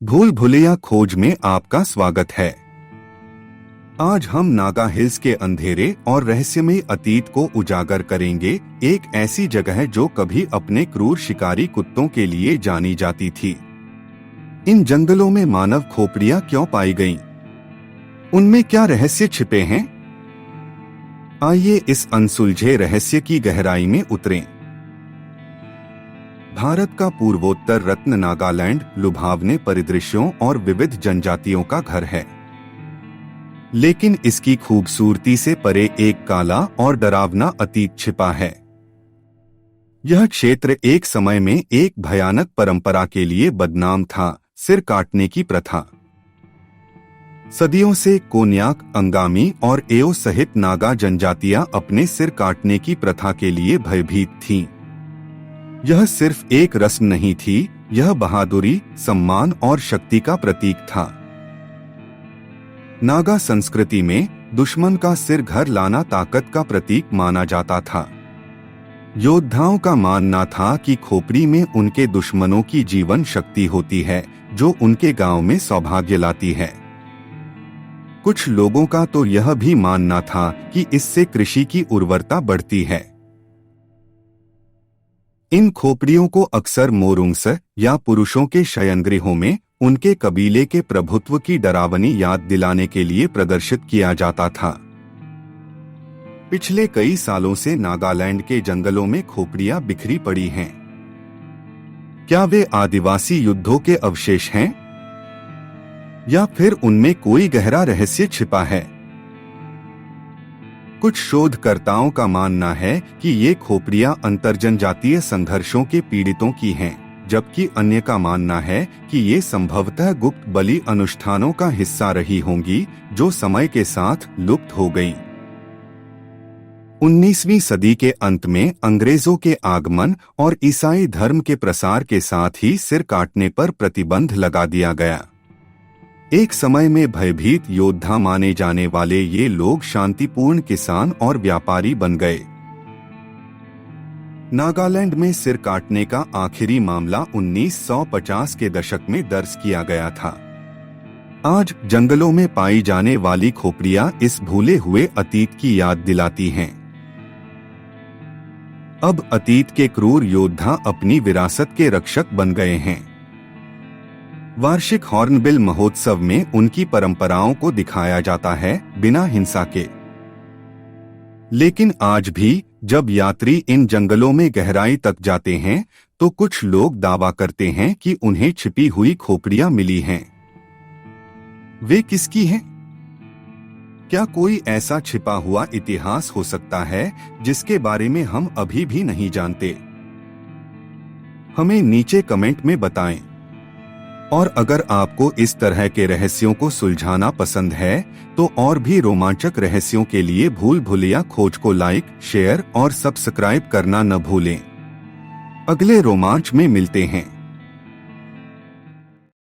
भूल भुलैया खोज में आपका स्वागत है। आज हम नागा हिल्स के अंधेरे और रहस्यमयी अतीत को उजागर करेंगे। एक ऐसी जगह जो कभी अपने क्रूर शिकारी कुत्तों के लिए जानी जाती थी। इन जंगलों में मानव खोपड़ियां क्यों पाई गईं? उनमें क्या रहस्य छिपे हैं? आइए इस अनसुलझे रहस्य की गहराई में उतरें। भारत का पूर्वोत्तर रत्न नागालैंड लुभावने परिदृश्यों और विविध जनजातियों का घर है, लेकिन इसकी खूबसूरती से परे एक काला और डरावना अतीत छिपा है। यह क्षेत्र एक समय में एक भयानक परंपरा के लिए बदनाम था, सिर काटने की प्रथा। सदियों से कोन्याक, अंगामी और एओ सहित नागा जनजातियां अपने सिर काटने की प्रथा के लिए भयभीत थीं। यह सिर्फ एक रस्म नहीं थी, यह बहादुरी, सम्मान और शक्ति का प्रतीक था। नागा संस्कृति में दुश्मन का सिर घर लाना ताकत का प्रतीक माना जाता था। योद्धाओं का मानना था कि खोपड़ी में उनके दुश्मनों की जीवन शक्ति होती है, जो उनके गांव में सौभाग्य लाती है। कुछ लोगों का तो यह भी मानना था कि इससे कृषि की उर्वरता बढ़ती है। इन खोपड़ियों को अक्सर मोरुंग्स या पुरुषों के शयनगृहों में उनके कबीले के प्रभुत्व की डरावनी याद दिलाने के लिए प्रदर्शित किया जाता था। पिछले कई सालों से नागालैंड के जंगलों में खोपड़ियां बिखरी पड़ी हैं। क्या वे आदिवासी युद्धों के अवशेष हैं? या फिर उनमें कोई गहरा रहस्य छिपा है? कुछ शोधकर्ताओं का मानना है कि ये खोपड़ियां अंतरजनजातीय संघर्षों के पीड़ितों की हैं, जबकि अन्य का मानना है कि ये संभवतः गुप्त बलि अनुष्ठानों का हिस्सा रही होंगी, जो समय के साथ लुप्त हो गईं। 19वीं सदी के अंत में अंग्रेजों के आगमन और ईसाई धर्म के प्रसार के साथ ही सिर काटने पर प्रतिबंध लगा दिया गया। एक समय में भयभीत योद्धा माने जाने वाले ये लोग शांतिपूर्ण किसान और व्यापारी बन गए। नागालैंड में सिर काटने का आखिरी मामला 1950 के दशक में दर्ज किया गया था। आज जंगलों में पाई जाने वाली खोपड़ियां इस भूले हुए अतीत की याद दिलाती हैं। अब अतीत के क्रूर योद्धा अपनी विरासत के रक्षक बन गए हैं। वार्षिक हॉर्नबिल महोत्सव में उनकी परंपराओं को दिखाया जाता है, बिना हिंसा के। लेकिन आज भी जब यात्री इन जंगलों में गहराई तक जाते हैं, तो कुछ लोग दावा करते हैं कि उन्हें छिपी हुई खोपड़ियां मिली हैं। वे किसकी हैं? क्या कोई ऐसा छिपा हुआ इतिहास हो सकता है जिसके बारे में हम अभी भी नहीं जानते? हमें नीचे कमेंट में बताएं। और अगर आपको इस तरह के रहस्यों को सुलझाना पसंद है, तो और भी रोमांचक रहस्यों के लिए भूल भुलैया खोज को लाइक, शेयर और सब्सक्राइब करना न भूलें। अगले रोमांच में मिलते हैं।